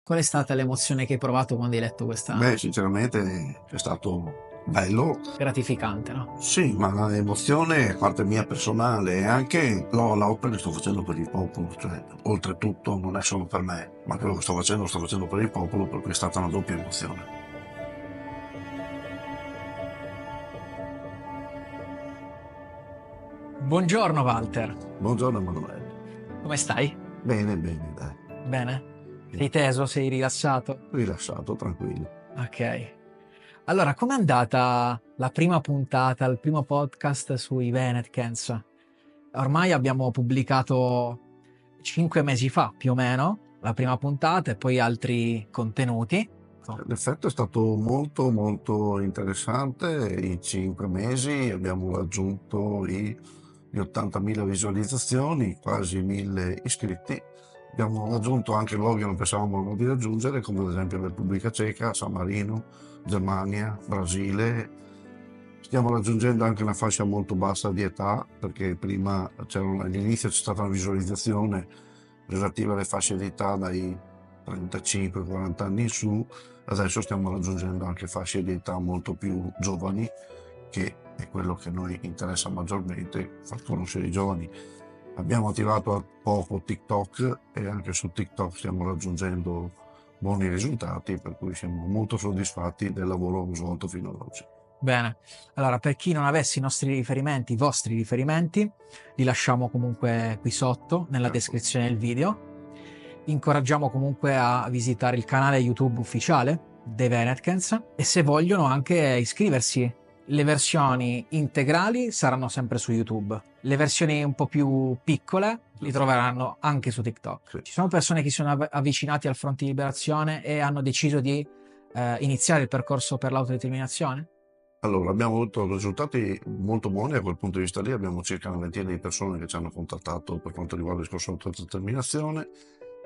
Qual è stata l'emozione che hai provato quando hai letto questa? Sinceramente è stato bello, Gratificante, no? sì, ma l'emozione, a parte mia personale, e anche l'opera che sto facendo per il popolo, cioè, oltretutto non è solo per me, ma quello che lo sto facendo per il popolo, per cui è stata una doppia emozione. Buongiorno Walter, Buongiorno Emanuele. come stai? Bene, bene, dai. Bene? Sì. Sei teso? Sei rilassato? Rilassato, tranquillo. Ok. Allora, com'è andata la prima puntata, il primo podcast sui Venetkens? Ormai abbiamo pubblicato 5 mesi fa, più o meno, la prima puntata e poi altri contenuti. L'effetto è stato molto molto interessante, in 5 mesi abbiamo raggiunto gli 80.000 visualizzazioni, quasi 1.000 iscritti. Abbiamo raggiunto anche luoghi che non pensavamo di raggiungere, come ad esempio Repubblica Ceca, San Marino, Germania, Brasile. Stiamo raggiungendo anche una fascia molto bassa di età, perché prima all'inizio c'è stata una visualizzazione relativa alle fasce di età dai 35-40 anni in su. Adesso stiamo raggiungendo anche fasce di età molto più giovani, che è quello che a noi interessa maggiormente, far conoscere i giovani. Abbiamo attivato a poco TikTok e anche su TikTok stiamo raggiungendo buoni risultati, per cui siamo molto soddisfatti del lavoro svolto fino ad oggi. Bene, allora per chi non avesse i nostri riferimenti, i vostri riferimenti, li lasciamo comunque qui sotto nella descrizione del video. Incoraggiamo comunque a visitare il canale YouTube ufficiale dei Venetkens e se vogliono anche iscriversi. Le versioni integrali saranno sempre su YouTube, le versioni un po' più piccole li troveranno anche su TikTok. Sì. Ci sono persone che si sono avvicinati al Fronte di Liberazione e hanno deciso di iniziare il percorso per l'autodeterminazione? Allora, abbiamo avuto risultati molto buoni a quel punto di vista lì, abbiamo circa una ventina di persone che ci hanno contattato per quanto riguarda il discorso autodeterminazione,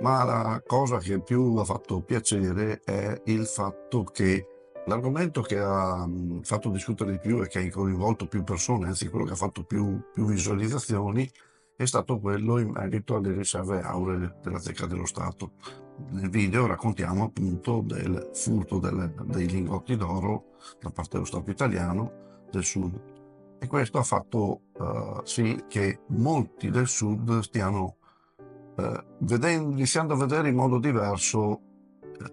ma la cosa che più ha fatto piacere è il fatto che l'argomento che ha fatto discutere di più e che ha coinvolto più persone, anzi quello che ha fatto più visualizzazioni, è stato quello in merito alle riserve auree della Zecca dello Stato. Nel video raccontiamo appunto del furto dei lingotti d'oro da parte dello Stato italiano del Sud. E questo ha fatto sì che molti del Sud stiano iniziando a vedere in modo diverso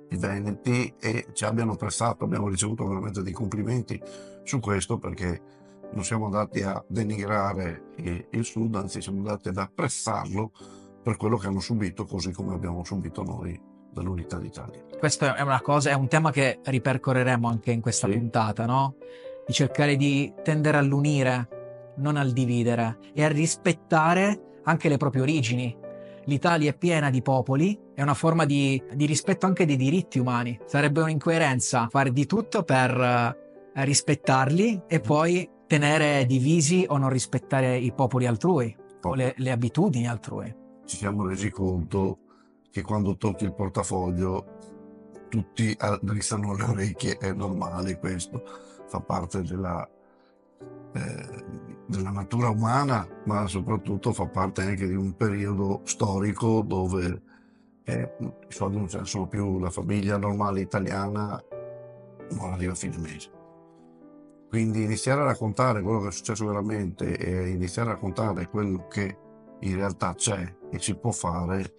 i Veneti e ci abbiano prestato, abbiamo ricevuto veramente dei complimenti su questo, perché non siamo andati a denigrare il Sud, anzi siamo andati ad apprezzarlo per quello che hanno subito, così come abbiamo subito noi dall'Unità d'Italia. Questa è una cosa, è un tema che ripercorreremo anche in questa puntata, no? Di cercare di tendere all'unire, non al dividere, e a rispettare anche le proprie origini. L'Italia è piena di popoli, è una forma di rispetto anche dei diritti umani. Sarebbe un'incoerenza fare di tutto per rispettarli e poi tenere divisi o non rispettare i popoli altrui o le abitudini altrui. Ci siamo resi conto che quando tocchi il portafoglio tutti drizzano le orecchie, è normale questo, fa parte della natura umana, ma soprattutto fa parte anche di un periodo storico dove i soldi non ce ne sono più, la famiglia normale italiana non arriva a fine mese. Quindi iniziare a raccontare quello che è successo veramente e iniziare a raccontare quello che in realtà c'è e si può fare,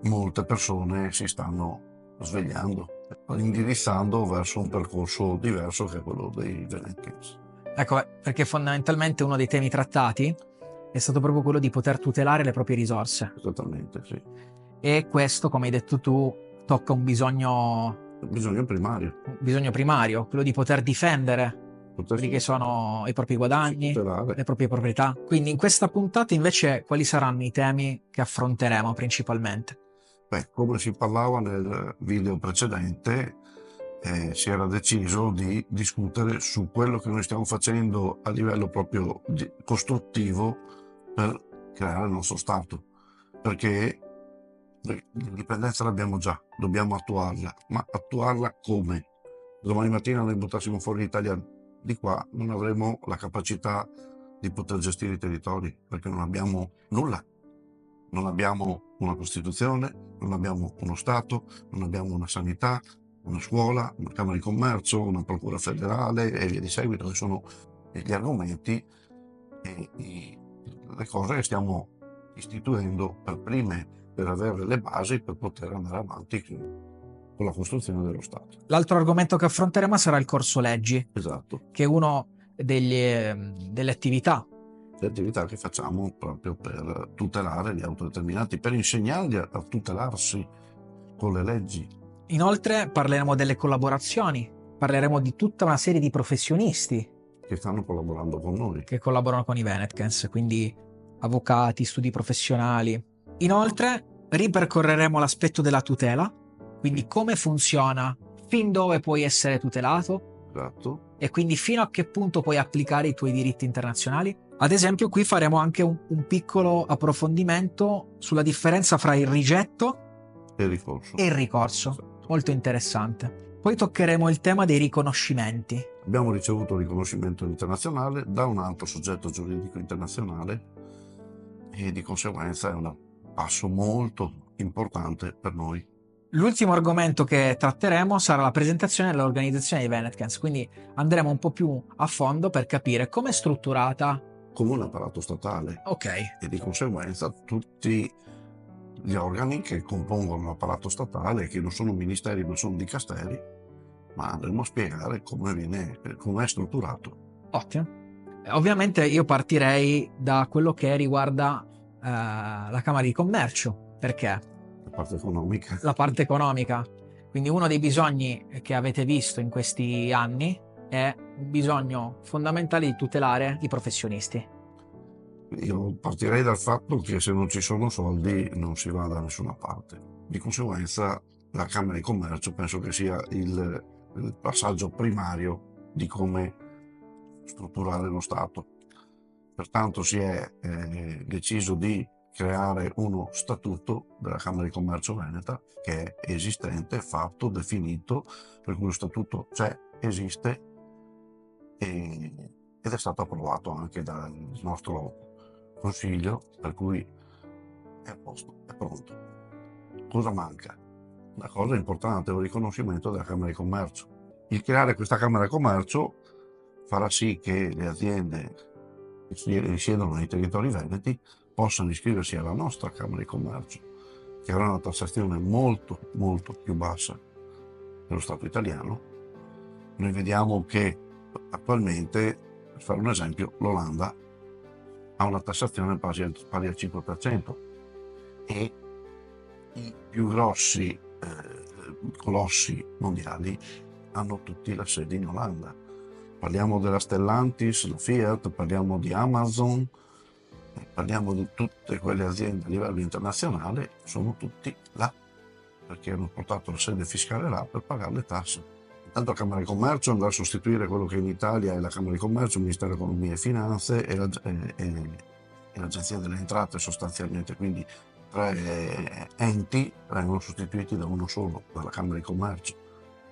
molte persone si stanno svegliando, indirizzando verso un percorso diverso che è quello dei Venetkens. Ecco, perché fondamentalmente uno dei temi trattati è stato proprio quello di poter tutelare le proprie risorse. Esattamente, sì. E questo, come hai detto tu, tocca un bisogno primario, quello di poter difendere quelli che sono i propri guadagni, le proprie proprietà. Quindi in questa puntata invece quali saranno i temi che affronteremo principalmente? Beh, come si parlava nel video precedente, si era deciso di discutere su quello che noi stiamo facendo a livello proprio costruttivo per creare il nostro Stato, perché l'indipendenza l'abbiamo già, dobbiamo attuarla, ma attuarla come? Domani mattina noi buttassimo fuori l'Italia di qua, non avremo la capacità di poter gestire i territori, perché non abbiamo nulla. Non abbiamo una Costituzione, non abbiamo uno Stato, non abbiamo una sanità, una scuola, una Camera di Commercio, una Procura federale e via di seguito, che sono gli argomenti e le cose che stiamo istituendo per prime, per avere le basi per poter andare avanti con la costruzione dello Stato. L'altro argomento che affronteremo sarà il corso leggi, Esatto, che è uno delle attività. le attività che facciamo proprio per tutelare gli autodeterminati, per insegnargli a tutelarsi con le leggi. Inoltre parleremo delle collaborazioni, parleremo di tutta una serie di professionisti Che stanno collaborando con noi. che collaborano con i Venetcans, quindi avvocati, studi professionali. Inoltre ripercorreremo l'aspetto della tutela, quindi come funziona, fin dove puoi essere tutelato Esatto, e quindi fino a che punto puoi applicare i tuoi diritti internazionali. Ad esempio, qui faremo anche un piccolo approfondimento sulla differenza fra il rigetto e il ricorso. e il ricorso, Esatto. molto interessante. Poi toccheremo il tema dei riconoscimenti. Abbiamo ricevuto un riconoscimento internazionale da un altro soggetto giuridico internazionale e di conseguenza è un passo molto importante per noi. L'ultimo argomento che tratteremo sarà la presentazione dell'organizzazione dei Venetcans, quindi andremo un po' più a fondo per capire come è strutturata. Come un apparato statale Ok, e di conseguenza tutti gli organi che compongono l'apparato statale, che non sono ministeri ma sono dicasteri, ma andremo a spiegare come è strutturato. ottimo. Ovviamente io partirei da quello che riguarda la Camera di Commercio, perché La parte economica. la parte economica, quindi uno dei bisogni che avete visto in questi anni è un bisogno fondamentale di tutelare i professionisti. Io partirei dal fatto che se non ci sono soldi non si va da nessuna parte. Di conseguenza la Camera di Commercio penso che sia il passaggio primario di come strutturare lo Stato. Pertanto si è deciso di creare uno statuto della Camera di Commercio Veneta che è esistente, fatto, definito, per cui lo statuto c'è, esiste ed è stato approvato anche dal nostro Consiglio, per cui è a posto, è pronto. Cosa manca? Una cosa importante è un riconoscimento della Camera di Commercio. Il creare questa Camera di Commercio farà sì che le aziende che risiedono nei territori veneti possano iscriversi alla nostra Camera di Commercio, che avrà una tassazione molto molto più bassa dello Stato italiano. Noi vediamo che attualmente, per fare un esempio, l'Olanda ha una tassazione pari al 5% e i più grossi colossi mondiali hanno tutti la sede in Olanda. Parliamo della Stellantis, la Fiat, parliamo di Amazon, parliamo di tutte quelle aziende a livello internazionale, sono tutti là, perché hanno portato la sede fiscale là per pagare le tasse. Intanto la Camera di Commercio andrà a sostituire quello che in Italia è la Camera di Commercio, il Ministero dell'Economia e Finanze e l'Agenzia delle Entrate sostanzialmente, quindi tre enti vengono sostituiti da uno solo, dalla Camera di Commercio.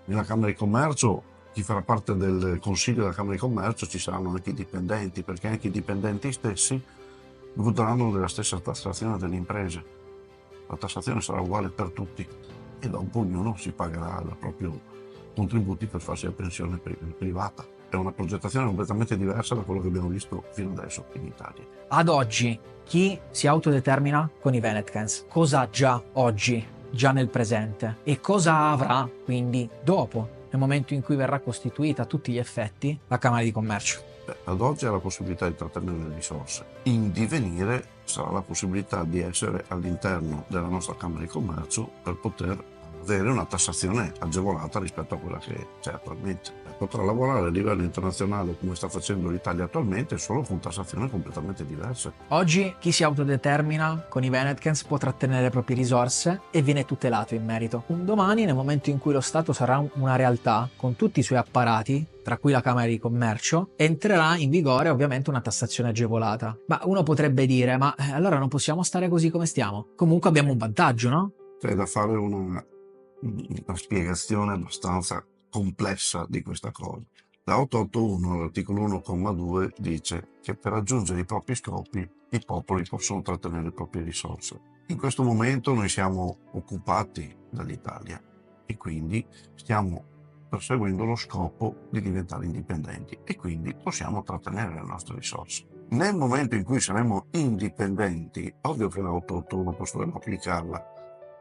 Nella Camera di Commercio chi farà parte del Consiglio della Camera di Commercio ci saranno anche i dipendenti, perché anche i dipendenti stessi godranno della stessa tassazione delle imprese. La tassazione sarà uguale per tutti e dopo ognuno si pagherà il proprio contributi per farsi la pensione privata. È una progettazione completamente diversa da quello che abbiamo visto fino adesso in Italia. Ad oggi, chi si autodetermina con i Venetcans? Cosa ha già oggi, già nel presente? E cosa avrà quindi dopo, nel momento in cui verrà costituita a tutti gli effetti la Camera di Commercio? Ad oggi ha la possibilità di trattenere le risorse. In divenire sarà la possibilità di essere all'interno della nostra Camera di Commercio per poter avere una tassazione agevolata rispetto a quella che c'è attualmente. Potrà lavorare a livello internazionale come sta facendo l'Italia attualmente, solo con tassazioni completamente diverse. Oggi chi si autodetermina con i Venetcans può trattenere le proprie risorse e viene tutelato in merito. Un domani, nel momento in cui lo Stato sarà una realtà con tutti i suoi apparati, tra cui la Camera di Commercio, entrerà in vigore ovviamente una tassazione agevolata. Ma uno potrebbe dire, ma allora non possiamo stare così come stiamo? Comunque abbiamo un vantaggio, no? C'è da fare una spiegazione abbastanza complessa di questa cosa. La 881, l'articolo 1,2 dice che per raggiungere i propri scopi i popoli possono trattenere le proprie risorse. In questo momento noi siamo occupati dall'Italia e quindi stiamo perseguendo lo scopo di diventare indipendenti e quindi possiamo trattenere le nostre risorse. Nel momento in cui saremo indipendenti, ovvio che l'auto-autonomo potremo applicarla,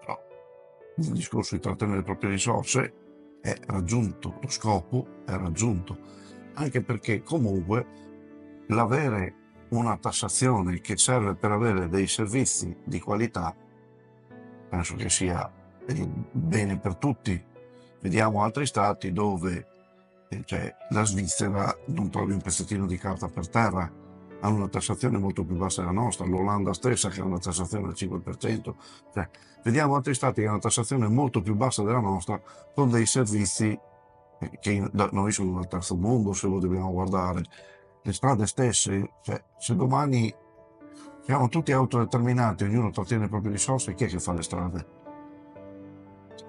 però il discorso di trattenere le proprie risorse è raggiunto, lo scopo è raggiunto, anche perché comunque l'avere una tassazione che serve per avere dei servizi di qualità penso che sia bene per tutti. Vediamo altri stati dove cioè, la Svizzera non trovi un pezzettino di carta per terra, hanno una tassazione molto più bassa della nostra, l'Olanda stessa che ha una tassazione del 5%, cioè, vediamo altri stati che hanno una tassazione molto più bassa della nostra con dei servizi che noi siamo nel terzo mondo se lo dobbiamo guardare. Le strade stesse, cioè, se domani siamo tutti autodeterminati, ognuno trattiene le proprie risorse, chi è che fa le strade?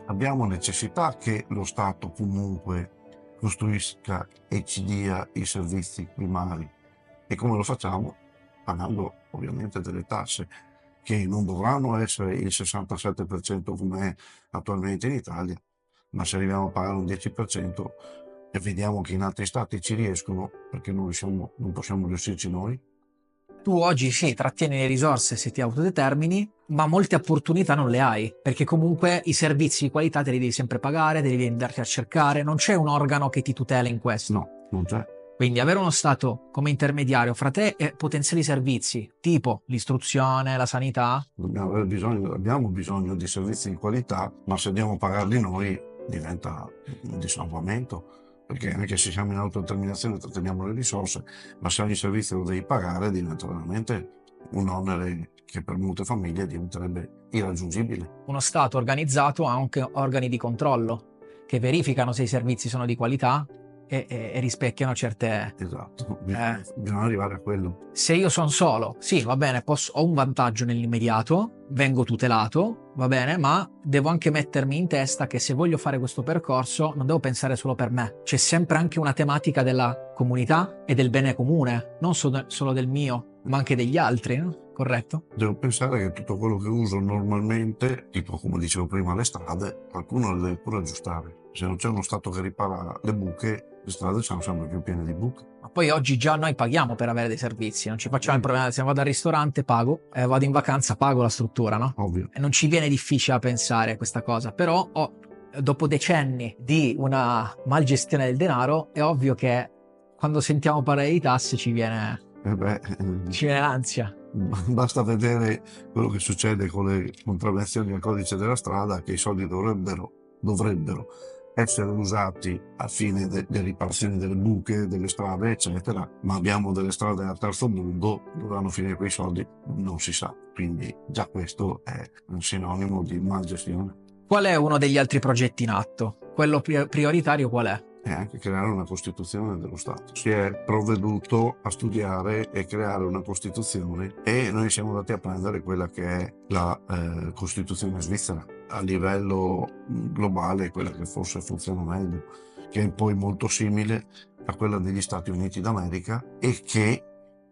Abbiamo necessità che lo Stato comunque costruisca e ci dia i servizi primari. E come lo facciamo? Pagando ovviamente delle tasse che non dovranno essere il 67% come è attualmente in Italia, ma se arriviamo a pagare un 10% e vediamo che in altri stati ci riescono, perché non possiamo riuscirci noi? Tu oggi sì, trattieni le risorse se ti autodetermini, ma molte opportunità non le hai, perché comunque i servizi di qualità te li devi sempre pagare, devi andarti a cercare, non c'è un organo che ti tutela in questo. No, non c'è. Quindi avere uno Stato come intermediario fra te e potenziali servizi, tipo l'istruzione, la sanità. Abbiamo bisogno di servizi di qualità, ma se andiamo a pagarli noi diventa un disalvamento, perché anche se siamo in autodeterminazione tratteniamo le risorse, ma se ogni servizio lo devi pagare diventa veramente un onere che per molte famiglie diventerebbe irraggiungibile. Uno Stato organizzato ha anche organi di controllo che verificano se i servizi sono di qualità e rispecchiano certe... Esatto, bisogna arrivare a quello. Se io sono solo, sì, va bene, ho un vantaggio nell'immediato, vengo tutelato, va bene, ma devo anche mettermi in testa che se voglio fare questo percorso non devo pensare solo per me. C'è sempre anche una tematica della comunità e del bene comune, non solo del mio, ma anche degli altri, no? Corretto? Devo pensare che tutto quello che uso normalmente, tipo come dicevo prima le strade, qualcuno le deve pure aggiustare. Se non c'è uno Stato che ripara le buche, le strade sono sempre più piene di buche. Ma poi oggi già noi paghiamo per avere dei servizi, non ci facciamo il problema, se vado al ristorante pago, vado in vacanza pago la struttura, no? Ovvio. E non ci viene difficile a pensare questa cosa, però dopo decenni di una mal gestione del denaro è ovvio che quando sentiamo parlare di tasse ci viene l'ansia. Basta vedere quello che succede con le contravvenzioni al codice della strada, che i soldi dovrebbero essere usati a fine delle riparazioni delle buche, delle strade, eccetera, ma abbiamo delle strade al terzo mondo, dove vanno a finire quei soldi non si sa, quindi già questo è un sinonimo di malgestione. Qual è uno degli altri progetti in atto? Quello prioritario qual è? E anche creare una Costituzione dello Stato. Si è provveduto a studiare e creare una Costituzione e noi siamo andati a prendere quella che è la Costituzione svizzera. A livello globale quella che forse funziona meglio, che è poi molto simile a quella degli Stati Uniti d'America e che,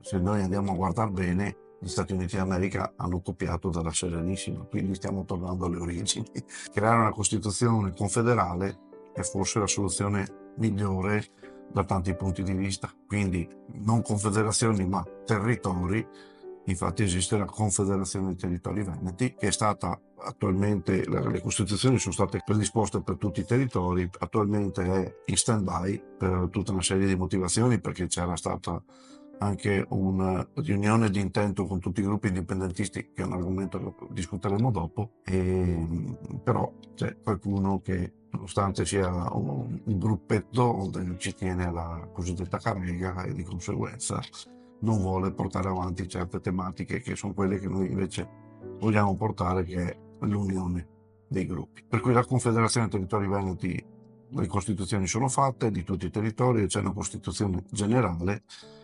se noi andiamo a guardare bene, gli Stati Uniti d'America hanno copiato dalla Serenissima, quindi stiamo tornando alle origini. Creare una Costituzione confederale è forse la soluzione migliore da tanti punti di vista, quindi non confederazioni ma territori. Infatti esiste la Confederazione dei Territori Veneti, che è stata attualmente, le costituzioni sono state predisposte per tutti i territori, attualmente è in stand-by per tutta una serie di motivazioni, perché c'era stata anche una riunione di intento con tutti i gruppi indipendentisti, che è un argomento che discuteremo dopo, però c'è qualcuno che, nonostante sia un gruppetto, ci tiene alla cosiddetta carrega e di conseguenza non vuole portare avanti certe tematiche che sono quelle che noi invece vogliamo portare, che è l'unione dei gruppi. Per cui la Confederazione dei Territori Veneti, le costituzioni sono fatte di tutti i territori e c'è una costituzione generale,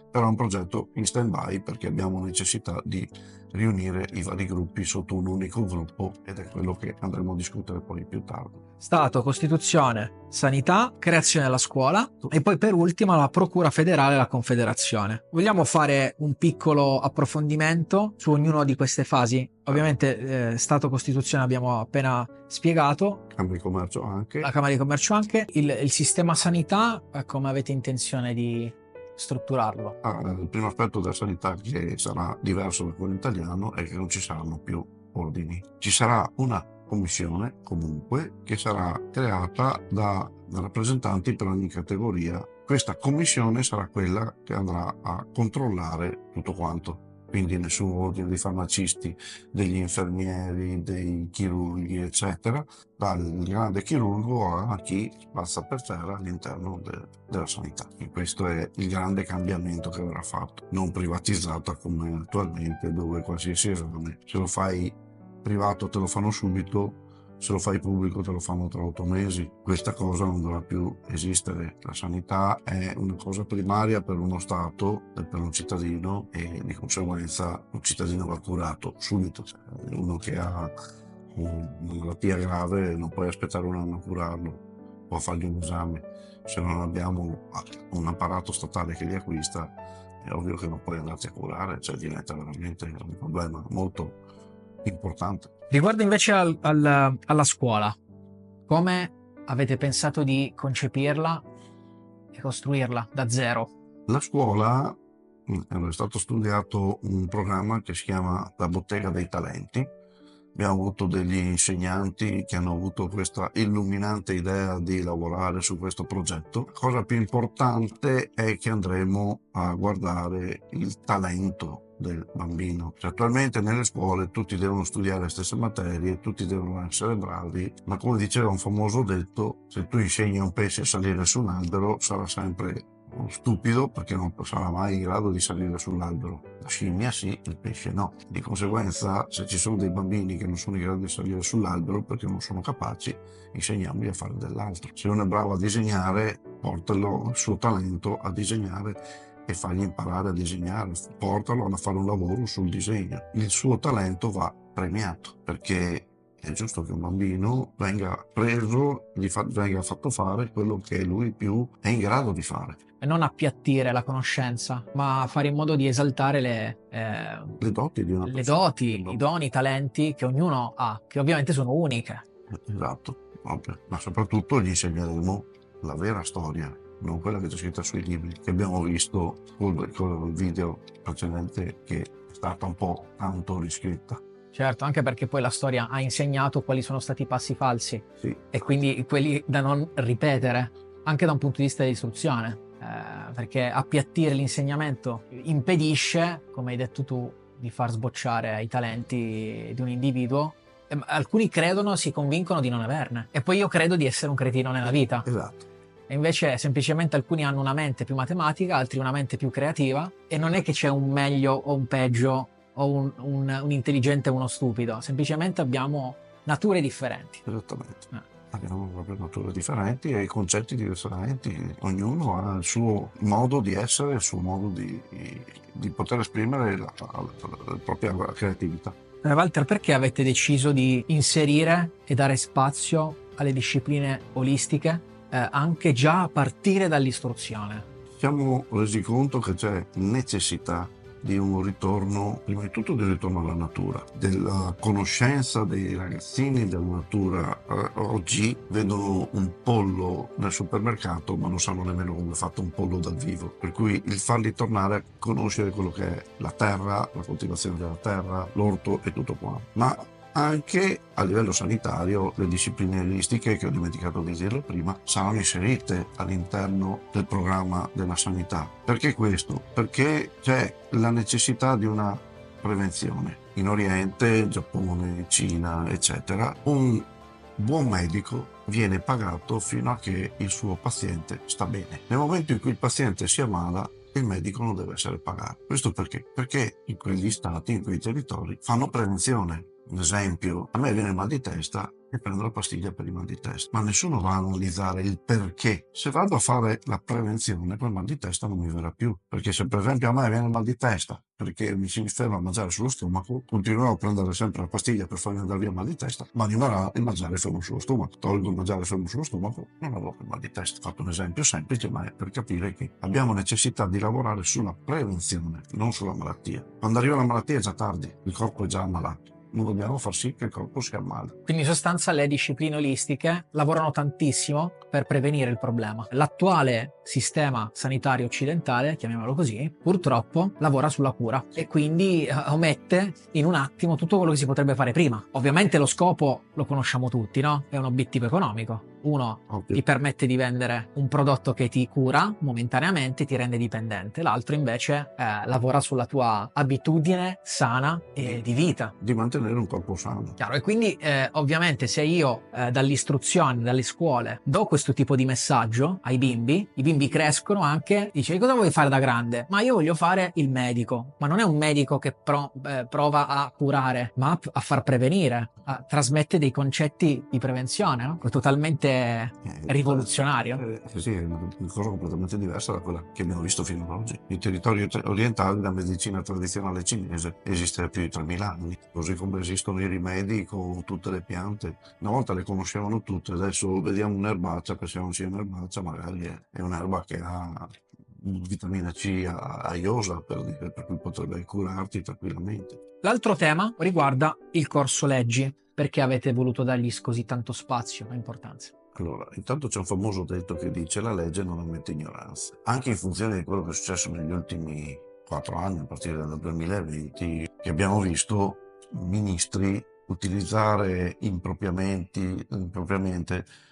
però è un progetto in stand-by perché abbiamo necessità di riunire i vari gruppi sotto un unico gruppo ed è quello che andremo a discutere poi più tardi. Stato, Costituzione, sanità, creazione della scuola e poi per ultima la procura federale e la confederazione. Vogliamo fare un piccolo approfondimento su ognuna di queste fasi? Ovviamente Stato, Costituzione abbiamo appena spiegato, Camera di Commercio anche. la Camera di Commercio anche, il sistema sanità, come avete intenzione di strutturarlo? Il primo aspetto della sanità che sarà diverso da quello italiano è che non ci saranno più ordini. Ci sarà una commissione comunque che sarà creata da rappresentanti per ogni categoria. Questa commissione sarà quella che andrà a controllare tutto quanto. Quindi nessun ordine di farmacisti, degli infermieri, dei chirurghi, eccetera, dal grande chirurgo a chi spazza per terra all'interno della sanità. E questo è il grande cambiamento che verrà fatto, non privatizzata come attualmente, dove qualsiasi esame, se lo fai privato te lo fanno subito, se lo fai pubblico te lo fanno tra 8 mesi. Questa cosa non dovrà più esistere. La sanità è una cosa primaria per uno Stato e per un cittadino, e di conseguenza un cittadino va curato subito. Uno che ha una malattia grave non puoi aspettare un anno a curarlo, può fargli un esame. Se non abbiamo un apparato statale che li acquista, è ovvio che non puoi andarti a curare, cioè diventa veramente un problema molto importante. Riguardo invece alla scuola, come avete pensato di concepirla e costruirla da zero? La scuola è stato studiato un programma che si chiama La Bottega dei Talenti. Abbiamo avuto degli insegnanti che hanno avuto questa illuminante idea di lavorare su questo progetto. La cosa più importante è che andremo a guardare il talento del bambino. Cioè, attualmente nelle scuole tutti devono studiare le stesse materie, tutti devono essere bravi, ma come diceva un famoso detto, se tu insegni a un pesce a salire su un albero sarà sempre stupido, perché non sarà mai in grado di salire sull'albero. La scimmia sì, il pesce no. Di conseguenza, se ci sono dei bambini che non sono in grado di salire sull'albero perché non sono capaci, insegniamogli a fare dell'altro. Se uno è bravo a disegnare, portalo il suo talento a disegnare e fargli imparare a disegnare, portalo a fare un lavoro sul disegno. Il suo talento va premiato, perché è giusto che un bambino venga preso, venga fatto fare quello che lui più è in grado di fare. E non appiattire la conoscenza, ma fare in modo di esaltare Le doti di una le persona. doti, i doni, i talenti che ognuno ha, che ovviamente sono uniche. Esatto, ovvio. Ma soprattutto gli insegneremo la vera storia, non quella che c'è scritta sui libri, che abbiamo visto col video precedente, che è stata un po' tanto riscritta. Certo, anche perché poi la storia ha insegnato quali sono stati i passi falsi, Sì. e quindi quelli da non ripetere, anche da un punto di vista di istruzione, perché appiattire l'insegnamento impedisce, come hai detto tu, di far sbocciare i talenti di un individuo. Alcuni credono, si convincono di non averne, e poi io credo di essere un cretino nella vita. Esatto. E invece semplicemente alcuni hanno una mente più matematica, altri una mente più creativa, e non è che c'è un meglio o un peggio o un intelligente e uno stupido, semplicemente abbiamo nature differenti. Esattamente. Abbiamo proprio nature differenti e concetti differenti, ognuno ha il suo modo di essere, il suo modo di poter esprimere la propria creatività. Walter, perché avete deciso di inserire e dare spazio alle discipline olistiche anche già a partire dall'istruzione? Ci siamo resi conto che c'è necessità di un ritorno, prima di tutto del ritorno alla natura, della conoscenza dei ragazzini della natura. Oggi vedono un pollo nel supermercato ma non sanno nemmeno come è fatto un pollo dal vivo, per cui il farli tornare a conoscere quello che è la terra, la coltivazione della terra, l'orto e tutto qua. Ma anche a livello sanitario le discipline olistiche, che ho dimenticato di dirlo prima, saranno inserite all'interno del programma della sanità. Perché questo? Perché c'è la necessità di una prevenzione. In Oriente, Giappone, Cina, eccetera, un buon medico viene pagato fino a che il suo paziente sta bene. Nel momento in cui il paziente si ammala, il medico non deve essere pagato. Questo perché? Perché in quegli stati, in quei territori, fanno prevenzione. Un esempio, a me viene il mal di testa e prendo la pastiglia per il mal di testa, ma nessuno va a analizzare il perché. Se vado a fare la prevenzione, quel mal di testa non mi verrà più, perché se per esempio a me viene il mal di testa perché mi si ferma a mangiare sullo stomaco, continuerò a prendere sempre la pastiglia per farmi andare via il mal di testa, ma rimarrà il mangiare fermo sullo stomaco. Tolgo il mangiare fermo sullo stomaco, non avrò il mal di testa. Ho fatto un esempio semplice, ma è per capire che abbiamo necessità di lavorare sulla prevenzione, non sulla malattia. Quando arriva la malattia è già tardi, il corpo è già ammalato. Non dobbiamo far sì che il corpo si ammali. Quindi in sostanza le discipline olistiche lavorano tantissimo per prevenire il problema. L'attuale sistema sanitario occidentale, chiamiamolo così, purtroppo lavora sulla cura e quindi omette in un attimo tutto quello che si potrebbe fare prima. Ovviamente lo scopo lo conosciamo tutti, no? È un obiettivo economico. Uno ti permette di vendere un prodotto che ti cura momentaneamente, ti rende dipendente. L'altro invece lavora sulla tua abitudine sana e di vita. Di mantenere un corpo sano. Chiaro, e quindi ovviamente se io dall'istruzione, dalle scuole, do questo tipo di messaggio ai bimbi, i bimbi crescono anche, dice cosa vuoi fare da grande? Ma io voglio fare il medico, ma non è un medico che prova a curare, ma a far prevenire, trasmette dei concetti di prevenzione, no? Totalmente rivoluzionario. Sì, è una cosa completamente diversa da quella che abbiamo visto fino ad oggi. Nei territori orientali la medicina tradizionale cinese esiste da più di 3000 anni, così come esistono i rimedi con tutte le piante. Una volta le conoscevano tutte, adesso vediamo un'erbaccia, pensiamo sia un'erbaccia, magari è un'erba che ha vitamina C a iosa, per cui potrebbe curarti tranquillamente. L'altro tema riguarda il corso leggi. Perché avete voluto dargli così tanto spazio e importanza? Allora, intanto c'è un famoso detto che dice la legge non ammette ignoranza. Anche in funzione di quello che è successo negli ultimi 4 anni, a partire dal 2020, che abbiamo visto ministri utilizzare impropriamente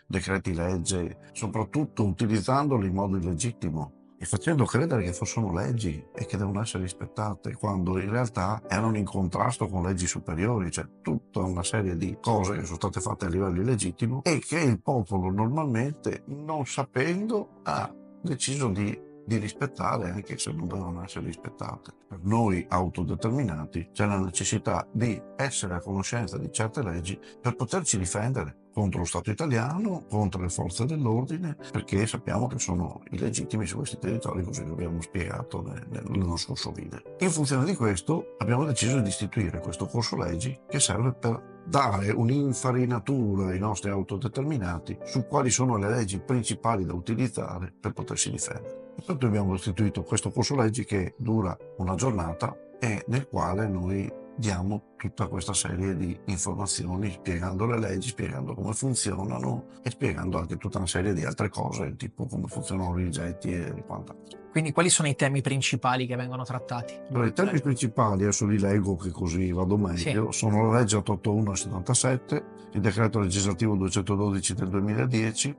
decreti legge, soprattutto utilizzandoli in modo illegittimo e facendo credere che fossero leggi e che devono essere rispettate, quando in realtà erano in contrasto con leggi superiori, cioè tutta una serie di cose che sono state fatte a livello illegittimo e che il popolo normalmente, non sapendo, ha deciso di rispettare, anche se non devono essere rispettate. Per noi autodeterminati c'è la necessità di essere a conoscenza di certe leggi per poterci difendere contro lo Stato italiano, contro le forze dell'ordine, perché sappiamo che sono illegittimi su questi territori, così lo abbiamo spiegato nello scorso video. In funzione di questo abbiamo deciso di istituire questo corso leggi che serve per dare un'infarinatura ai nostri autodeterminati su quali sono le leggi principali da utilizzare per potersi difendere. Intanto abbiamo istituito questo corso leggi che dura una giornata e nel quale noi diamo tutta questa serie di informazioni spiegando le leggi, spiegando come funzionano e spiegando anche tutta una serie di altre cose, tipo come funzionano i rigetti e quant'altro. Quindi quali sono i temi principali che vengono trattati? Allora, i temi principali, adesso li leggo che così vado meglio, sono la legge 881 del 77, il decreto legislativo 212 del 2010,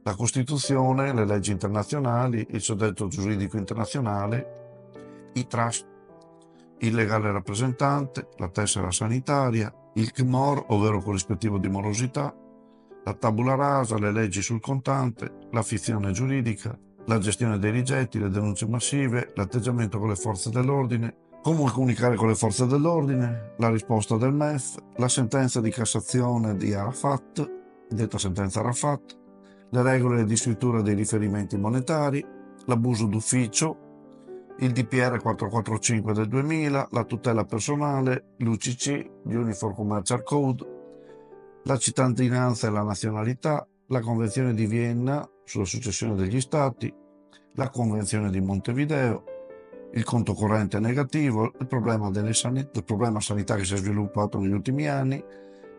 la Costituzione, le leggi internazionali, il soggetto giuridico internazionale, i trust, il legale rappresentante, la tessera sanitaria, il CMOR, ovvero corrispettivo di morosità, la tabula rasa, le leggi sul contante, la fizione giuridica, la gestione dei rigetti, le denunce massive, l'atteggiamento con le forze dell'ordine, come comunicare con le forze dell'ordine, la risposta del MEF, la sentenza di Cassazione di Arafat, detta sentenza Arafat, le regole di scrittura dei riferimenti monetari, l'abuso d'ufficio, il DPR 445 del 2000, la tutela personale, l'UCC, l'Uniform Commercial Code, la cittadinanza e la nazionalità, la Convenzione di Vienna sulla successione degli Stati, la Convenzione di Montevideo, il conto corrente negativo, il problema sanitario che si è sviluppato negli ultimi anni,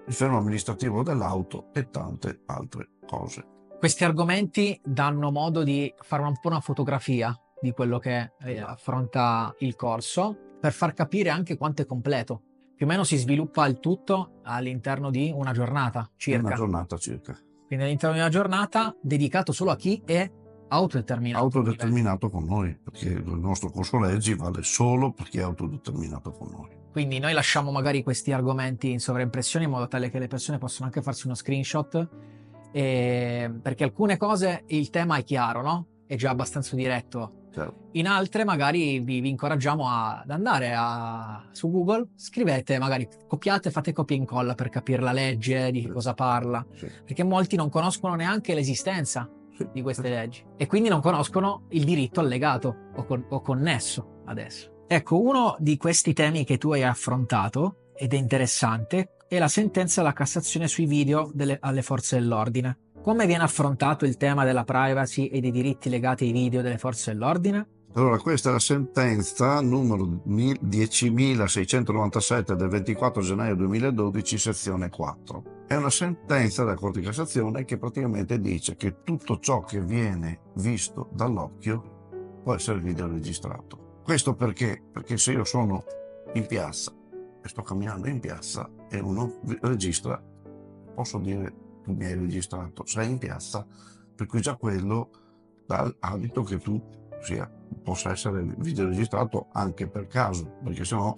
il fermo amministrativo dell'auto e tante altre cose. Questi argomenti danno modo di fare un po' una fotografia di quello che affronta il corso, per far capire anche quanto è completo. Più o meno si sviluppa il tutto all'interno di una giornata circa. Una giornata circa. Quindi all'interno di una giornata dedicato solo a chi è autodeterminato. Autodeterminato con noi, perché il nostro corso leggi vale solo per chi è autodeterminato con noi. Quindi noi lasciamo magari questi argomenti in sovraimpressione in modo tale che le persone possano anche farsi uno screenshot, perché alcune cose il tema è chiaro, no? È già abbastanza diretto. Certo. In altre magari vi incoraggiamo ad andare su Google, scrivete, magari copiate, fate copia e incolla per capire la legge, di che cosa parla, Sì. perché molti non conoscono neanche l'esistenza Sì. di queste leggi e quindi non conoscono il diritto allegato o connesso adesso. Ecco, uno di questi temi che tu hai affrontato, ed è interessante, è la sentenza della Cassazione sui video alle forze dell'ordine. Come viene affrontato il tema della privacy e dei diritti legati ai video delle forze dell'ordine? Allora, questa è la sentenza numero 10.697 del 24 gennaio 2012, sezione 4. È una sentenza della Corte di Cassazione che praticamente dice che tutto ciò che viene visto dall'occhio può essere videoregistrato. Questo perché? Perché se io sono in piazza e sto camminando in piazza e uno registra, posso dire tu mi hai registrato, sei in piazza, per cui già quello dà l'abito che tu possa essere videoregistrato anche per caso, perché sennò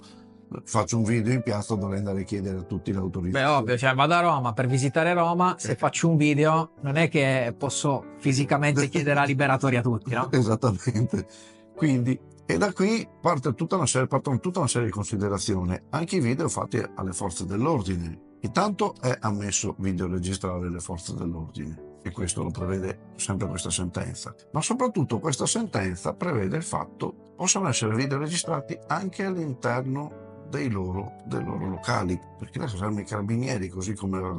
faccio un video in piazza dovrei andare a chiedere a tutti l'autorizzazione. Beh, ovvio, cioè vado a Roma per visitare Roma, se faccio un video non è che posso fisicamente chiedere la liberatoria a tutti, no? Esattamente. Quindi, e da qui partono tutta una serie di considerazioni, anche i video fatti alle forze dell'ordine. Intanto è ammesso videoregistrare le forze dell'ordine, e questo lo prevede sempre questa sentenza, ma soprattutto questa sentenza prevede il fatto che possano essere videoregistrati anche all'interno dei loro locali, perché la caserma dei carabinieri, così come la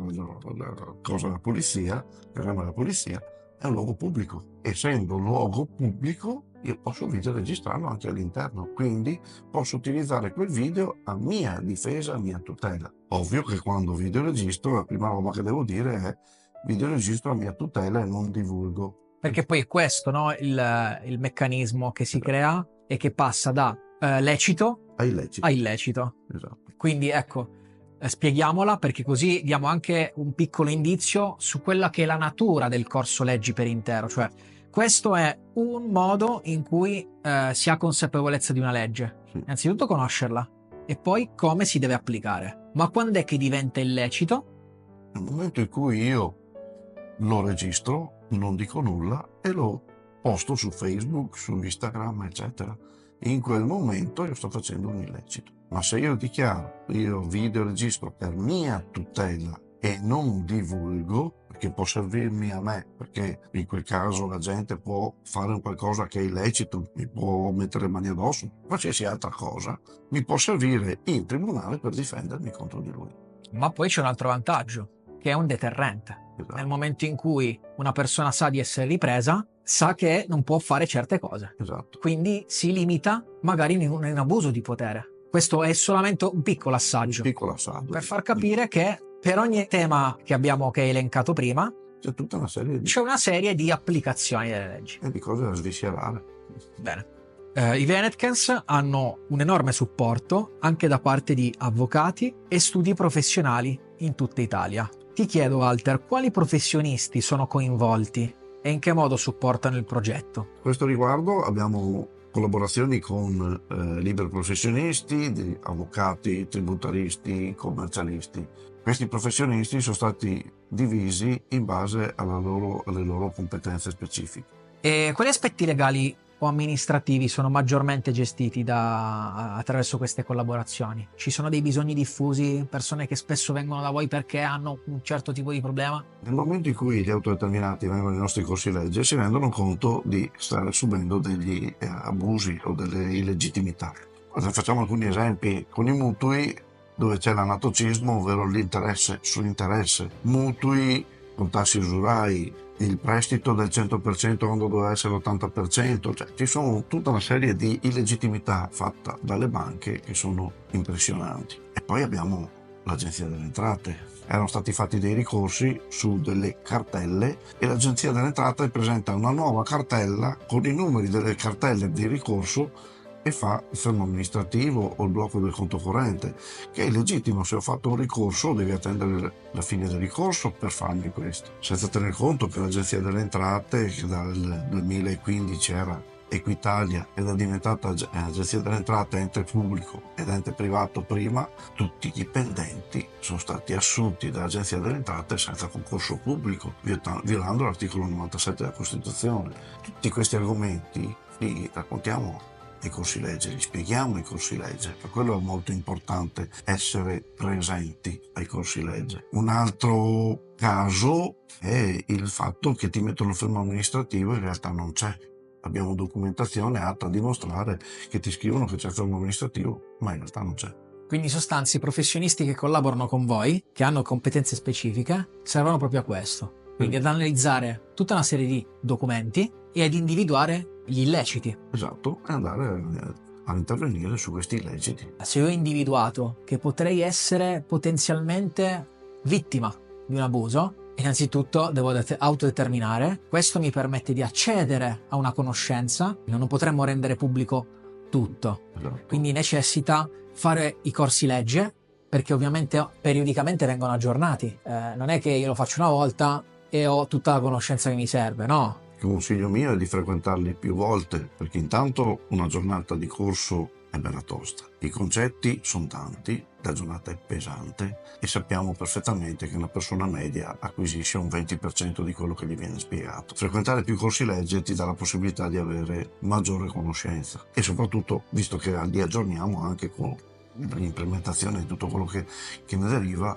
cosa della polizia, la caserma della polizia, è un luogo pubblico. Essendo un luogo pubblico, io posso videoregistrarlo anche all'interno, quindi posso utilizzare quel video a mia difesa, a mia tutela. Ovvio che quando videoregistro, la prima roba che devo dire è videoregistro a mia tutela e non divulgo. Perché poi è questo, no, il meccanismo che si crea e che passa da lecito a illecito. A illecito. Esatto. Quindi ecco, spieghiamola, perché così diamo anche un piccolo indizio su quella che è la natura del corso leggi per intero. Cioè, questo è un modo in cui si ha consapevolezza di una legge. Sì. Innanzitutto conoscerla e poi come si deve applicare. Ma quando è che diventa illecito? Nel momento in cui io lo registro, non dico nulla e lo posto su Facebook, su Instagram, eccetera. In quel momento io sto facendo un illecito. Ma se io dichiaro, io video registro per mia tutela e non divulgo, perché può servirmi a me, perché in quel caso la gente può fare un qualcosa che è illecito, mi può mettere le mani addosso, qualsiasi altra cosa, mi può servire in tribunale per difendermi contro di lui. Ma poi c'è un altro vantaggio, che è un deterrente. Esatto. Nel momento in cui una persona sa di essere ripresa, sa che non può fare certe cose. Esatto. Quindi si limita magari in un abuso di potere. Questo è solamente un piccolo assaggio. Un piccolo assaggio. Per far capire che per ogni tema che hai elencato prima, c'è tutta una serie di applicazioni delle leggi. E di cose da sviscerare. Bene. I Venetkens hanno un enorme supporto anche da parte di avvocati e studi professionali in tutta Italia. Ti chiedo, Walter, quali professionisti sono coinvolti e in che modo supportano il progetto? A questo riguardo abbiamo collaborazioni con liberi professionisti, avvocati, tributaristi, commercialisti. Questi professionisti sono stati divisi in base alle loro competenze specifiche. E quali aspetti legali o amministrativi sono maggiormente gestiti attraverso queste collaborazioni? Ci sono dei bisogni diffusi, persone che spesso vengono da voi perché hanno un certo tipo di problema? Nel momento in cui gli autodeterminati vengono ai nostri corsi legge si rendono conto di stare subendo degli abusi o delle illegittimità. Facciamo alcuni esempi con i mutui, dove c'è l'anatocismo, ovvero l'interesse sull'interesse, mutui con tassi usurai, il prestito del 100% quando doveva essere l'80%, cioè ci sono tutta una serie di illegittimità fatta dalle banche che sono impressionanti. E poi abbiamo l'Agenzia delle Entrate. Erano stati fatti dei ricorsi su delle cartelle e l'Agenzia delle Entrate presenta una nuova cartella con i numeri delle cartelle di ricorso e fa il fermo amministrativo o il blocco del conto corrente, che è illegittimo. Se ho fatto un ricorso devi attendere la fine del ricorso per farmi questo, senza tener conto che l'Agenzia delle Entrate, che dal 2015 era Equitalia ed è diventata Agenzia delle Entrate ente pubblico ed ente privato prima, tutti i dipendenti sono stati assunti dall'Agenzia delle Entrate senza concorso pubblico, violando l'articolo 97 della Costituzione. Tutti questi argomenti li raccontiamo ai corsi legge, li spieghiamo ai corsi legge. Per quello è molto importante essere presenti ai corsi legge. Un altro caso è il fatto che ti mettono fermo amministrativo e in realtà non c'è. Abbiamo documentazione atta a dimostrare che ti scrivono che c'è il fermo amministrativo, ma in realtà non c'è. Quindi in sostanza i professionisti che collaborano con voi, che hanno competenze specifiche, servono proprio a questo. Quindi ad analizzare tutta una serie di documenti e ad individuare gli illeciti. Esatto, e andare a intervenire su questi illeciti. Se io ho individuato che potrei essere potenzialmente vittima di un abuso, innanzitutto devo autodeterminare. Questo mi permette di accedere a una conoscenza. Non potremmo rendere pubblico tutto. Esatto. Quindi necessita fare i corsi legge, perché ovviamente periodicamente vengono aggiornati. Non è che io lo faccio una volta e ho tutta la conoscenza che mi serve, no? Il consiglio mio è di frequentarli più volte, perché intanto una giornata di corso è bella tosta. I concetti sono tanti, la giornata è pesante e sappiamo perfettamente che una persona media acquisisce un 20% di quello che gli viene spiegato. Frequentare più corsi legge ti dà la possibilità di avere maggiore conoscenza e soprattutto, visto che li aggiorniamo anche con l'implementazione di tutto quello che ne deriva,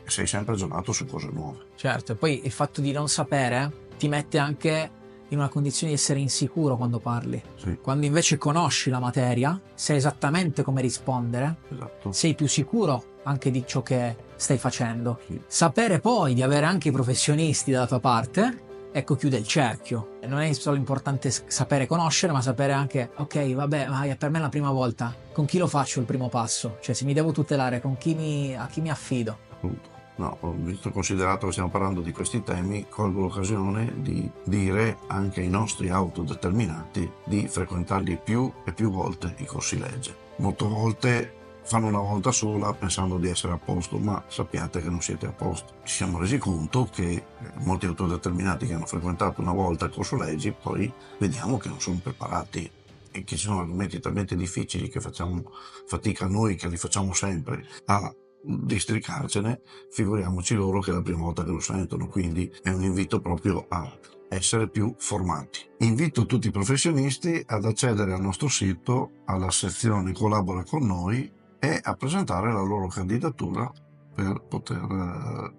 sei sempre aggiornato su cose nuove. Certo, e poi il fatto di non sapere ti mette anche in una condizione di essere insicuro quando parli. Sì. Quando invece conosci la materia, sai esattamente come rispondere, Esatto. sei più sicuro anche di ciò che stai facendo. Sì. Sapere poi di avere anche i professionisti dalla tua parte, ecco, chiude il cerchio. Non è solo importante sapere conoscere, ma sapere anche, ok, vabbè, ma per me è la prima volta, con chi lo faccio il primo passo? Cioè, se mi devo tutelare, a chi mi affido? Appunto. No, visto considerato che stiamo parlando di questi temi, colgo l'occasione di dire anche ai nostri autodeterminati di frequentarli più e più volte i corsi legge. Molte volte fanno una volta sola pensando di essere a posto, ma sappiate che non siete a posto. Ci siamo resi conto che molti autodeterminati che hanno frequentato una volta il corso leggi poi vediamo che non sono preparati e che ci sono argomenti talmente difficili che facciamo fatica noi, che li facciamo sempre, a districarcene, figuriamoci loro che è la prima volta che lo sentono. Quindi è un invito proprio a essere più formati. Invito tutti i professionisti ad accedere al nostro sito, alla sezione Collabora con noi, e a presentare la loro candidatura per poter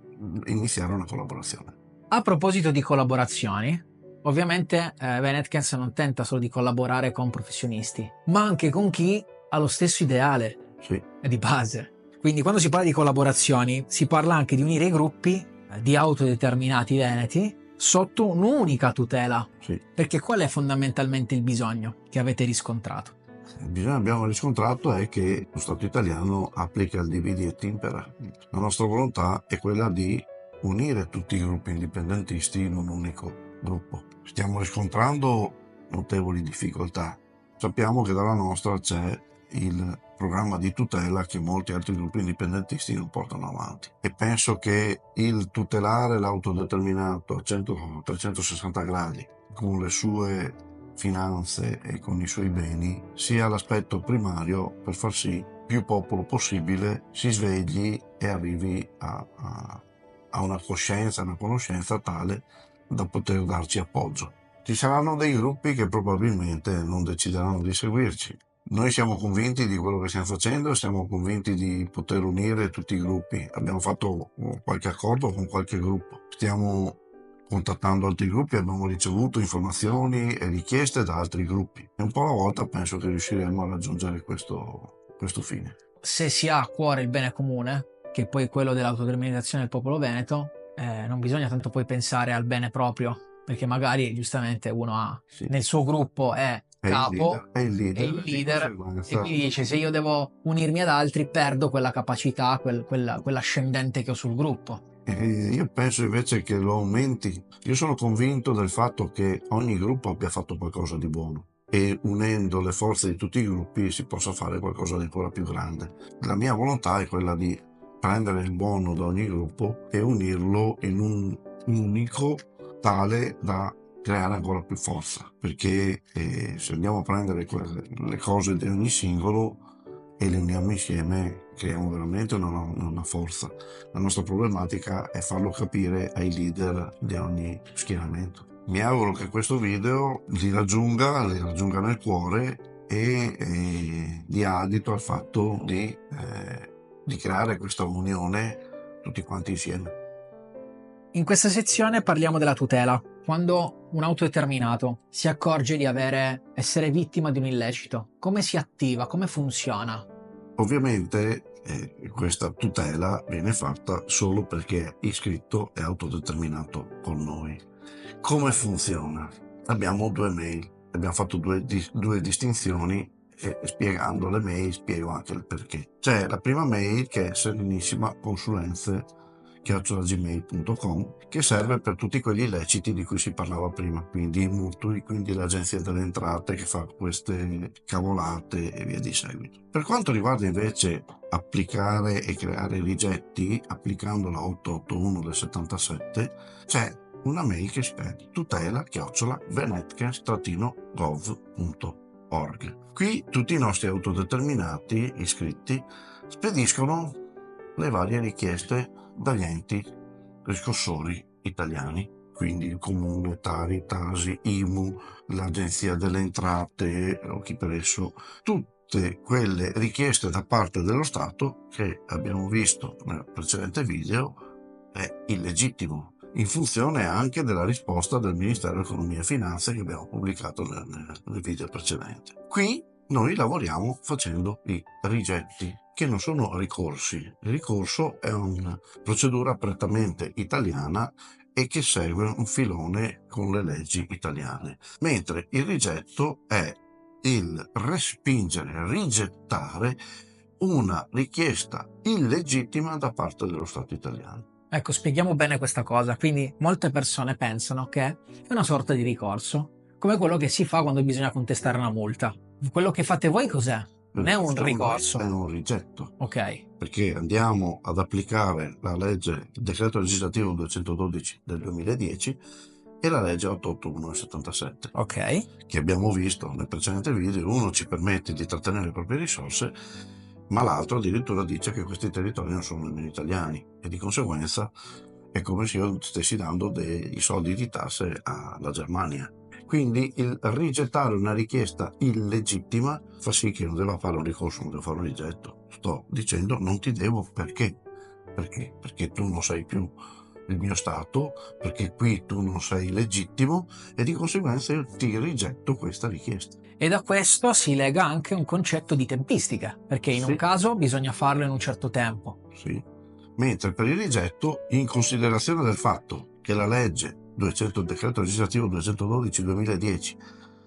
iniziare una collaborazione. A proposito di collaborazioni, ovviamente Venetkens non tenta solo di collaborare con professionisti, ma anche con chi ha lo stesso ideale. Sì. Di base. Quindi quando si parla di collaborazioni si parla anche di unire i gruppi di autodeterminati veneti sotto un'unica tutela. Sì. Perché qual è fondamentalmente il bisogno che avete riscontrato? Il bisogno che abbiamo riscontrato è che lo Stato italiano applica il dividi et impera. La nostra volontà è quella di unire tutti i gruppi indipendentisti in un unico gruppo. Stiamo riscontrando notevoli difficoltà. Sappiamo che dalla nostra c'è il programma di tutela che molti altri gruppi indipendentisti non portano avanti, e penso che il tutelare l'autodeterminato a 360 gradi con le sue finanze e con i suoi beni sia l'aspetto primario per far sì più popolo possibile si svegli e arrivi a una coscienza, una conoscenza tale da poter darci appoggio. Ci saranno dei gruppi che probabilmente non decideranno di seguirci. Noi siamo convinti di quello che stiamo facendo e siamo convinti di poter unire tutti i gruppi. Abbiamo fatto qualche accordo con qualche gruppo. Stiamo contattando altri gruppi, abbiamo ricevuto informazioni e richieste da altri gruppi. E un po' alla volta penso che riusciremo a raggiungere questo fine. Se si ha a cuore il bene comune, che è poi quello dell'autodeterminazione del popolo veneto, non bisogna tanto poi pensare al bene proprio, perché magari giustamente uno ha nel suo gruppo è capo, è il leader e quindi dice: se io devo unirmi ad altri perdo quella capacità, quell'ascendente che ho sul gruppo. Io penso invece che lo aumenti. Io sono convinto del fatto che ogni gruppo abbia fatto qualcosa di buono e unendo le forze di tutti i gruppi si possa fare qualcosa di ancora più grande. La mia volontà è quella di prendere il buono da ogni gruppo e unirlo in un unico, tale da creare ancora più forza, perché se andiamo a prendere le cose di ogni singolo e le uniamo insieme creiamo veramente una forza. La nostra problematica è farlo capire ai leader di ogni schieramento. Mi auguro che questo video li raggiunga nel cuore e dia adito al fatto di creare questa unione tutti quanti insieme. In questa sezione parliamo della tutela. Quando un autodeterminato si accorge di essere vittima di un illecito, come si attiva, come funziona? Ovviamente questa tutela viene fatta solo perché è iscritto e autodeterminato con noi. Come funziona? Abbiamo due mail, abbiamo fatto due distinzioni e spiegando le mail spiego anche il perché. C'è la prima mail che è serenissimaconsulenze@gmail.com, che serve per tutti quegli illeciti di cui si parlava prima, quindi i mutui, quindi l'agenzia delle entrate che fa queste cavolate e via di seguito. Per quanto riguarda invece applicare e creare rigetti applicando la 881 del 77, c'è una mail che è tutela@venetkes-gov.org. Qui tutti i nostri autodeterminati iscritti spediscono le varie richieste dagli enti riscossori italiani, quindi il Comune, Tari, Tasi, IMU, l'Agenzia delle Entrate o chi per esso, tutte quelle richieste da parte dello Stato che abbiamo visto nel precedente video è illegittimo, in funzione anche della risposta del Ministero dell'Economia e Finanze che abbiamo pubblicato nel video precedente. Qui noi lavoriamo facendo i rigetti, che non sono ricorsi. Il ricorso è una procedura prettamente italiana e che segue un filone con le leggi italiane, mentre il rigetto è il respingere, rigettare una richiesta illegittima da parte dello Stato italiano. Ecco, spieghiamo bene questa cosa. Quindi molte persone pensano che è una sorta di ricorso, come quello che si fa quando bisogna contestare una multa. Quello che fate voi cos'è? Non è un ricorso. È un rigetto. Ok. Perché andiamo ad applicare la legge, il decreto legislativo 212 del 2010 e la legge 881 del 77. Ok. Che abbiamo visto nel precedente video. Uno ci permette di trattenere le proprie risorse, ma l'altro addirittura dice che questi territori non sono nemmeno italiani e di conseguenza è come se io stessi dando dei soldi di tasse alla Germania. Quindi il rigettare una richiesta illegittima fa sì che non debba fare un ricorso, non devo fare un rigetto. Sto dicendo non ti devo perché? Perché tu non sei più il mio Stato, perché qui tu non sei legittimo e di conseguenza io ti rigetto questa richiesta. E da questo si lega anche un concetto di tempistica, perché in un caso bisogna farlo in un certo tempo. Sì. Mentre per il rigetto, in considerazione del fatto che la legge decreto legislativo 212-2010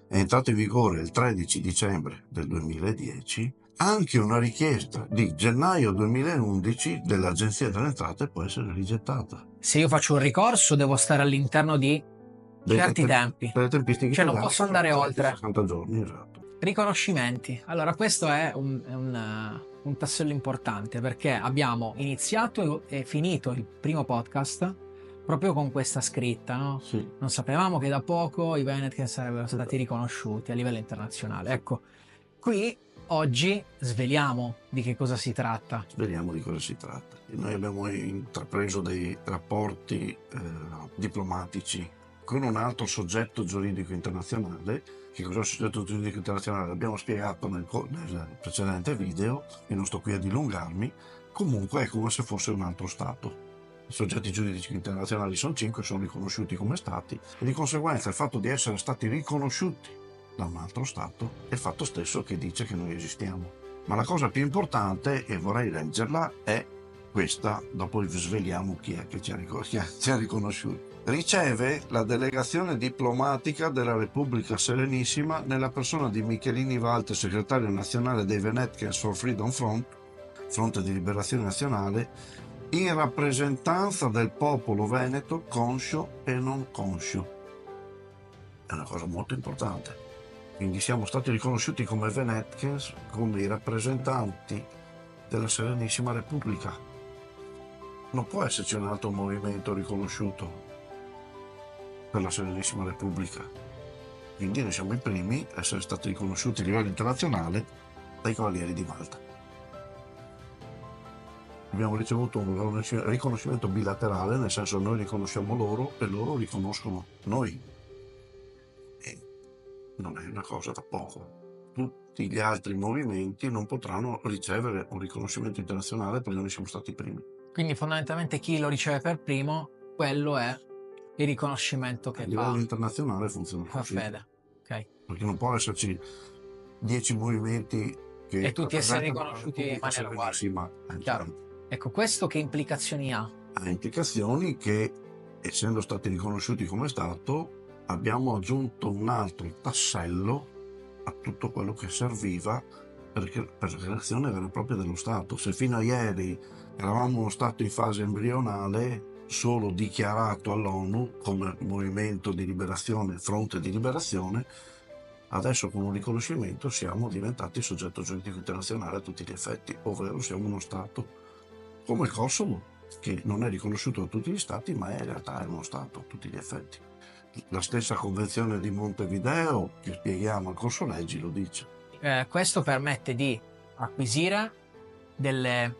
è entrato in vigore il 13 dicembre del 2010, anche una richiesta di gennaio 2011 dell'Agenzia delle Entrate può essere rigettata. Se io faccio un ricorso devo stare all'interno di certi tempi, per le tempistiche cioè non posso andare oltre. 60 giorni, esatto. Riconoscimenti. Allora questo è un tassello importante, perché abbiamo iniziato e finito il primo podcast proprio con questa scritta, no? Sì. Non sapevamo che da poco i Venetkes sarebbero stati riconosciuti a livello internazionale. Ecco, qui oggi sveliamo di che cosa si tratta. Sveliamo di cosa si tratta. Noi abbiamo intrapreso dei rapporti diplomatici con un altro soggetto giuridico internazionale. Che cos'è il soggetto giuridico internazionale? L'abbiamo spiegato nel precedente video e non sto qui a dilungarmi. Comunque è come se fosse un altro Stato. I soggetti giuridici internazionali sono 5, sono riconosciuti come Stati e di conseguenza il fatto di essere stati riconosciuti da un altro Stato è il fatto stesso che dice che noi esistiamo. Ma la cosa più importante, e vorrei leggerla, è questa, dopo sveliamo chi è che ci ha riconosciuti. Riceve la delegazione diplomatica della Repubblica Serenissima nella persona di Michelini Walter, segretario nazionale dei Venetkes for Freedom Front, Fronte di Liberazione Nazionale, in rappresentanza del popolo veneto conscio e non conscio. È una cosa molto importante. Quindi siamo stati riconosciuti come Venetkes, come i rappresentanti della Serenissima Repubblica. Non può esserci un altro movimento riconosciuto per la Serenissima Repubblica. Quindi noi siamo i primi a essere stati riconosciuti a livello internazionale dai Cavalieri di Malta. Abbiamo ricevuto un riconoscimento bilaterale, nel senso che noi riconosciamo loro e loro riconoscono noi. non è una cosa da poco. Tutti gli altri movimenti non potranno ricevere un riconoscimento internazionale perché noi siamo stati i primi. Quindi fondamentalmente chi lo riceve per primo, quello è il riconoscimento A che livello fa internazionale funziona così, fede. Ok. perché non può esserci 10 movimenti che E tutti essere rappresentano la riconosciuti in Repubblica maniera uguale. Serenissima. Chiaro. Ecco, questo che implicazioni ha? Ha implicazioni che, essendo stati riconosciuti come Stato, abbiamo aggiunto un altro tassello a tutto quello che serviva per la creazione vera e propria dello Stato. Se fino a ieri eravamo uno Stato in fase embrionale, solo dichiarato all'ONU come movimento di liberazione, fronte di liberazione, adesso con un riconoscimento siamo diventati soggetto giuridico internazionale a tutti gli effetti, ovvero siamo uno Stato come il Kosovo, che non è riconosciuto da tutti gli Stati, ma in realtà è uno Stato a tutti gli effetti. La stessa Convenzione di Montevideo, che spieghiamo al corso leggi, lo dice. Questo permette di acquisire delle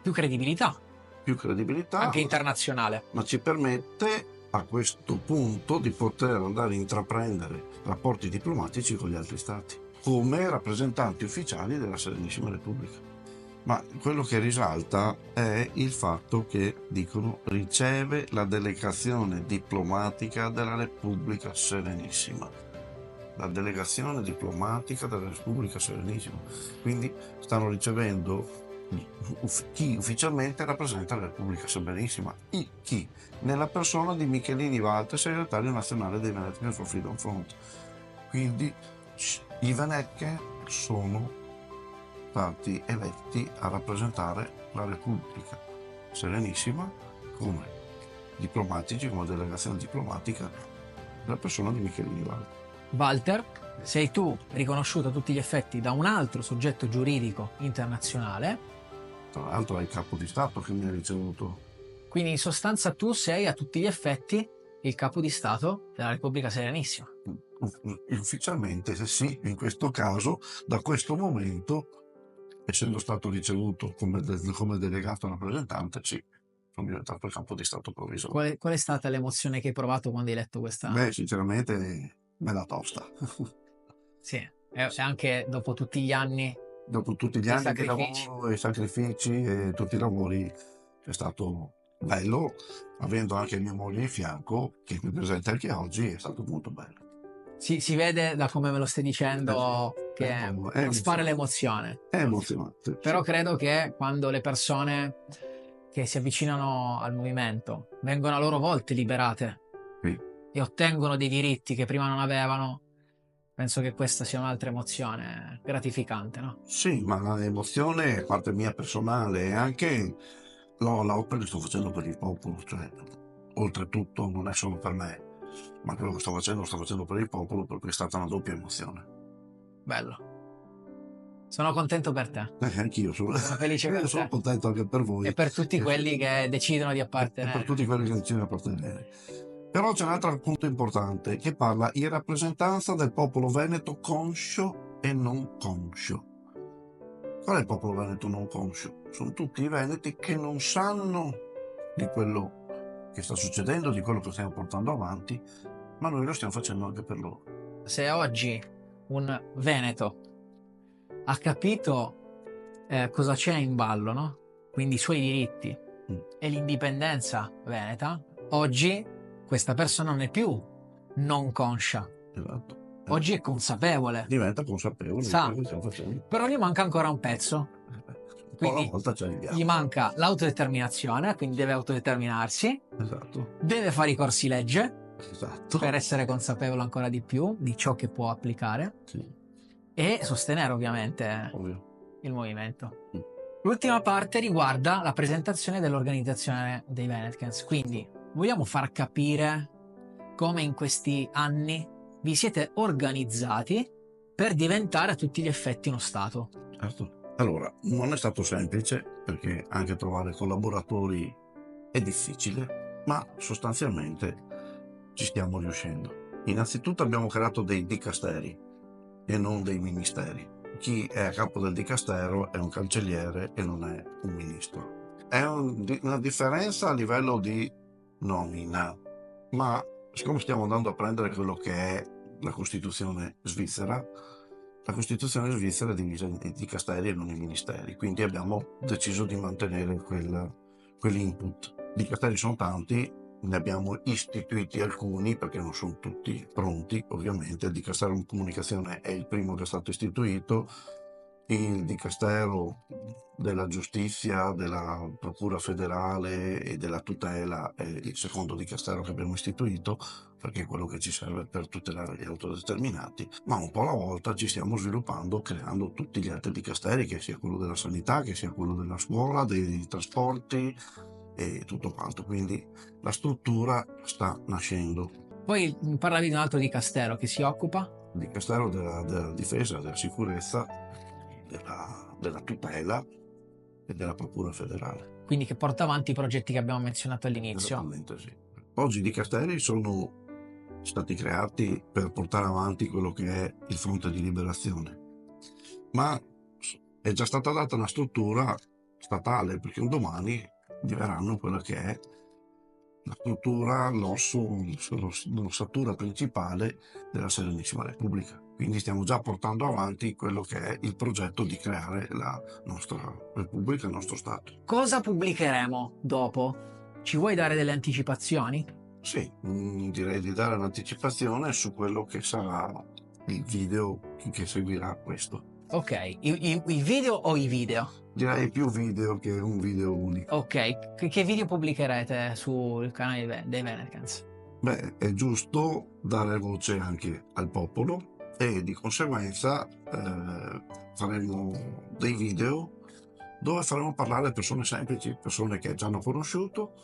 più credibilità, Più credibilità, anche internazionale. ma ci permette a questo punto di poter andare a intraprendere rapporti diplomatici con gli altri Stati, come rappresentanti ufficiali della Serenissima Repubblica. Ma quello che risalta è il fatto che dicono riceve la delegazione diplomatica della Repubblica Serenissima. La delegazione diplomatica della Repubblica Serenissima. Quindi stanno ricevendo chi ufficialmente rappresenta la Repubblica Serenissima. Chi? Nella persona di Michelini Walter, segretario nazionale dei Venetian for Freedom Front. Quindi i Venetian sono stati eletti a rappresentare la Repubblica Serenissima come diplomatici, come delegazione diplomatica della persona di Michelini Walter. Walter, sei tu riconosciuto a tutti gli effetti da un altro soggetto giuridico internazionale. Tra l'altro è il capo di Stato che mi ha ricevuto. Quindi in sostanza tu sei a tutti gli effetti il capo di Stato della Repubblica Serenissima. Ufficialmente sì, in questo caso, da questo momento, essendo stato ricevuto come delegato rappresentante, sì, sono diventato il capo di Stato provvisorio. Qual è stata l'emozione che hai provato quando hai letto questa? Beh, sinceramente, bella tosta. Sì, e anche dopo tutti gli anni. Dopo tutti gli I anni di sacrifici. lavoro, i sacrifici e tutti i lavori, è stato bello, avendo anche mia moglie in fianco, che mi presenta anche oggi, è stato molto bello. Si vede da come me lo stai dicendo che non spara l'emozione. È emozionante. Però credo che quando le persone che si avvicinano al movimento vengono a loro volte liberate Sì. e ottengono dei diritti che prima non avevano, penso che questa sia un'altra emozione gratificante, no? Sì, ma l'emozione, a parte mia personale, e anche l'opera che sto facendo per il popolo, cioè, oltretutto non è solo per me, ma quello che sto facendo per il popolo, perché è stata una doppia emozione. Bello. Sono contento per te. Anch'io sono felice per sono te. contento anche per voi. E per tutti quelli che decidono di E appartenere. per tutti quelli che decidono di appartenere. Però c'è un altro punto importante che parla in rappresentanza del popolo veneto conscio e non conscio. Qual è il popolo veneto non conscio? Sono tutti i veneti che non sanno di quello che sta succedendo, di quello che stiamo portando avanti, ma noi lo stiamo facendo anche per loro. Se oggi un veneto ha capito cosa c'è in ballo, no? Quindi i suoi diritti e l'indipendenza veneta, oggi questa persona non è più non conscia. Esatto. Oggi è consapevole. Diventa consapevole di quello che stiamo facendo. Però gli manca ancora un pezzo. Quindi una volta ci arriviamo. gli manca l'autodeterminazione, quindi deve autodeterminarsi. Esatto. Deve fare i corsi legge. Esatto. Per essere consapevole ancora di più di ciò che può applicare. Sì. E sostenere ovviamente Ovvio. il movimento. L'ultima parte riguarda la presentazione dell'organizzazione dei Venetcans, quindi vogliamo far capire come in questi anni vi siete organizzati per diventare a tutti gli effetti uno Stato. Certo. Allora, non è stato semplice, perché anche trovare collaboratori è difficile, ma sostanzialmente ci stiamo riuscendo. Innanzitutto abbiamo creato dei dicasteri e non dei ministeri. Chi è a capo del dicastero è un cancelliere e non è un ministro. È una differenza a livello di nomina, ma siccome stiamo andando a prendere quello che è la Costituzione svizzera. La Costituzione svizzera è divisa in dicasteri e non in ministeri, quindi abbiamo deciso di mantenere quell'input. Dicasteri sono tanti, ne abbiamo istituiti alcuni perché non sono tutti pronti, ovviamente. Il Dicastero di Comunicazione è il primo che è stato istituito, il Dicastero della Giustizia, della Procura Federale e della Tutela è il secondo Dicastero che abbiamo istituito, perché è quello che ci serve per tutelare gli autodeterminati, ma un po' alla volta ci stiamo sviluppando, creando tutti gli altri dicasteri, che sia quello della sanità, che sia quello della scuola, dei trasporti e tutto quanto. Quindi la struttura sta nascendo. Poi parlavi di un altro dicastero che si occupa? Il Dicastero della Difesa, della Sicurezza, della Tutela e della Procura Federale. Quindi che porta avanti i progetti che abbiamo menzionato all'inizio. Esattamente, sì. Oggi i dicasteri sono stati creati per portare avanti quello che è il fronte di liberazione, ma è già stata data una struttura statale, perché un domani diverranno quella che è la struttura, l'ossatura principale della Serenissima Repubblica. Quindi stiamo già portando avanti quello che è il progetto di creare la nostra Repubblica, il nostro Stato. Cosa pubblicheremo dopo? Ci vuoi dare delle anticipazioni? Sì, direi di dare un'anticipazione su quello che sarà il video che seguirà questo. Ok, i video o i video? Direi più video che un video unico. Ok, che video pubblicherete sul canale dei Venetkans? Beh, è giusto dare voce anche al popolo e di conseguenza faremo dei video dove faremo parlare persone semplici, persone che già hanno conosciuto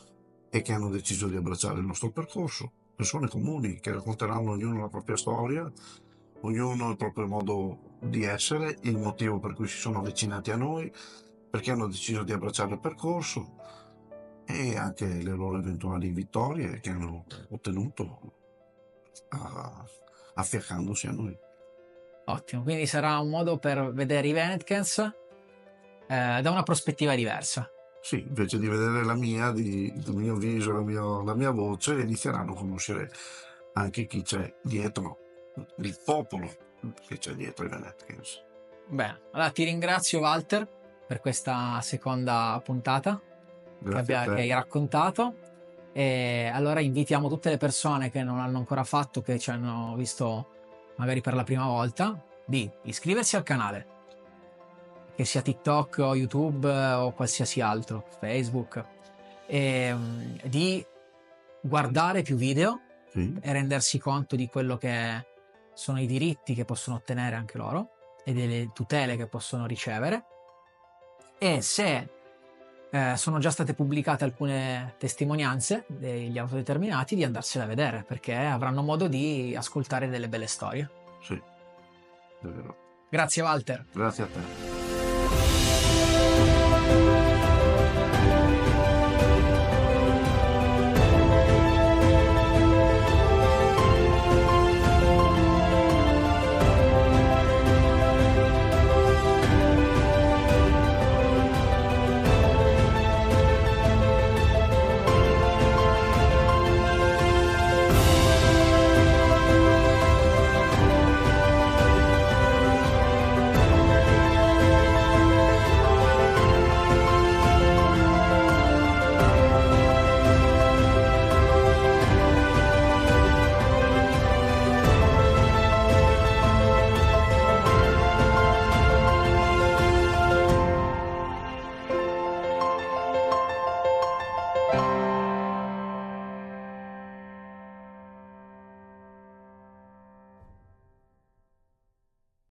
e che hanno deciso di abbracciare il nostro percorso, persone comuni che racconteranno ognuno la propria storia, ognuno il proprio modo di essere, il motivo per cui si sono avvicinati a noi, perché hanno deciso di abbracciare il percorso e anche le loro eventuali vittorie che hanno ottenuto affiancandosi a noi. Ottimo, quindi sarà un modo per vedere i Venetkans da una prospettiva diversa. Sì, invece di vedere la mia, il mio viso, la mia voce, inizieranno a conoscere anche chi c'è dietro, il popolo che c'è dietro i Venetkans. Bene, allora ti ringrazio Walter per questa seconda puntata che hai raccontato, e allora invitiamo tutte le persone che non l'hanno ancora fatto, che ci hanno visto magari per la prima volta, di iscriversi al canale, che sia TikTok o YouTube o qualsiasi altro, Facebook, e di guardare più video Sì. e rendersi conto di quello che sono i diritti che possono ottenere anche loro e delle tutele che possono ricevere, e se sono già state pubblicate alcune testimonianze degli autodeterminati, di andarsene a vedere, perché avranno modo di ascoltare delle belle storie. Sì, è vero. Grazie Walter. Grazie a te.